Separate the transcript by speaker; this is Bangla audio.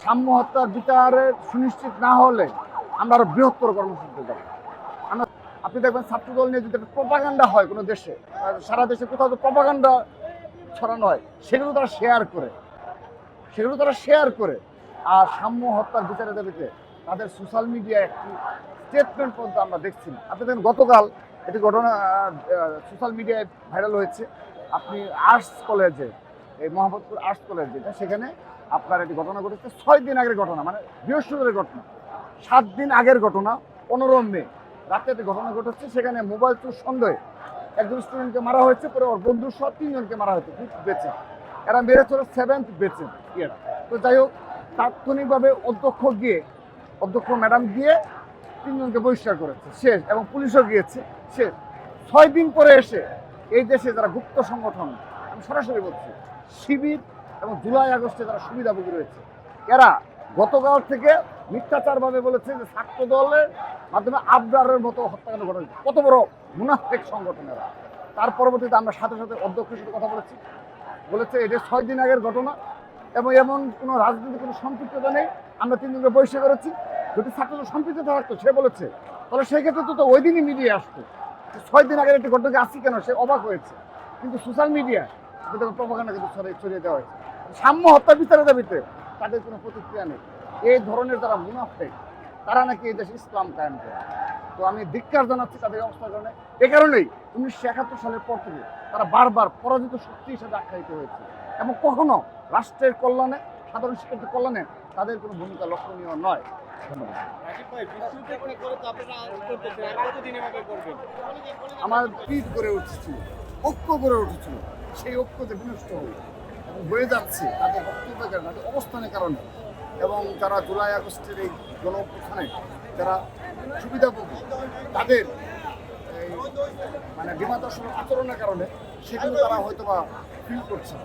Speaker 1: সাম্য হত্যার বিচারের সুনিশ্চিত না হলে আমরা আরো বৃহত্তর কর্মসূচি দেবো। আমরা আপনি দেখবেন ছাত্রদল নিয়ে যদি একটা প্রপাগান্ডা হয় কোনো দেশে, সারা দেশে কোথাও তো প্রপাগান্ডা ছড়ানো হয়, সেগুলো তারা শেয়ার করে আর সাম্য হত্যার বিচারের দাবিতে তাদের সোশ্যাল মিডিয়ায় একটি স্টেটমেন্ট পর্যন্ত আমরা দেখছি না। আপনি দেখেন গতকাল একটি ঘটনা সোশ্যাল মিডিয়ায় ভাইরাল হয়েছে। আপনি আর্টস কলেজে, এই মোহাম্মদপুর আর্টস কলেজ যেটা, সেখানে আপনার একটি ঘটনা ঘটেছে 6 দিন আগের ঘটনা, মানে বৃহস্পতিবারের ঘটনা, 7 দিন আগের ঘটনা। 15 মে রাতে একটি ঘটনা ঘটেছে, সেখানে মোবাইল চোর সন্দেহে একজন স্টুডেন্টকে মারা হয়েছে, পরে ওর বন্ধু সহ 3 জনকে মারা হয়েছে, 5th বেচে। এরা মেরেছে 7th বেচে। তো যাই হোক, তাৎক্ষণিকভাবে অধ্যক্ষ ম্যাডাম গিয়ে 3 জনকে বহিষ্কার করেছে, শেষ। এবং পুলিশও গিয়েছে, শেষ। 6 দিন পরে এসে এই দেশে যারা গুপ্ত সংগঠন, আমি সরাসরি বলছি, শিবির এবং জুলাই আগস্টে যারা সুবিধাভোগী রয়েছে, এরা গতকাল থেকে মিথ্যাচারভাবে বলেছে যে ছাত্র দলের মাধ্যমে আবরারের মতো হত্যাকাণ্ড ঘটেছে। কত বড় মুনাফিক সংগঠন এরা। তার পরবর্তীতে আমরা সাথে সাথে অধ্যক্ষের সাথে কথা বলেছে এটা 6 দিন আগের ঘটনা এবং এমন কোনো রাজনৈতিক কোনো সম্পৃক্ততা নেই। আমরা 3 জনকে বহিষ্কার করেছি। যদি ছাত্রদের সম্পৃক্ততা থাকতো, সে বলেছে, তাহলে সেই ক্ষেত্রে তো ওই দিনই মিডিয়া আসতো। 6 দিন আগের একটি ঘটনাকে আসছি কেন, সে অবাক হয়েছে। কিন্তু সোশ্যাল মিডিয়া প্রপাগান্ডা কিন্তু ছড়িয়ে দেওয়া হয়েছে। সাম্য হত্যা বিচারের দাবিতে তাদের কোনো প্রতিক্রিয়া নেই। এই ধরনের যারা মুনাফিক, তারা নাকি এই দেশে ইসলাম কায়েম করে। তো আমি ধিক্কার জানাচ্ছি তাদের অবস্থার কারণে। এ কারণেই 1971 সালের পর থেকে তারা বারবার পরাজিত শক্তি হিসেবে আখ্যায়িত হয়েছে এবং কখনো রাষ্ট্রের কল্যাণে, সাধারণ শিক্ষার্থীর কল্যাণে তাদের কোনো ভূমিকা লক্ষণীয় নয়। আমার পিঠ গড়ে উঠেছিল, ঐক্য গড়ে উঠেছিল, সেই ঐক্য যে বিনষ্ট হয়ে যাচ্ছে তাদের বক্তব্যের কারণে, তাদের অবস্থানের কারণে। এবং যারা জুলাই আগস্টের এই গণঅভ্যুত্থানে যারা সুবিধাভোগী, তাদের এই মানে বিমাদর্শন আচরণের কারণে সেগুলো তারা হয়তো বা ফিল করছে।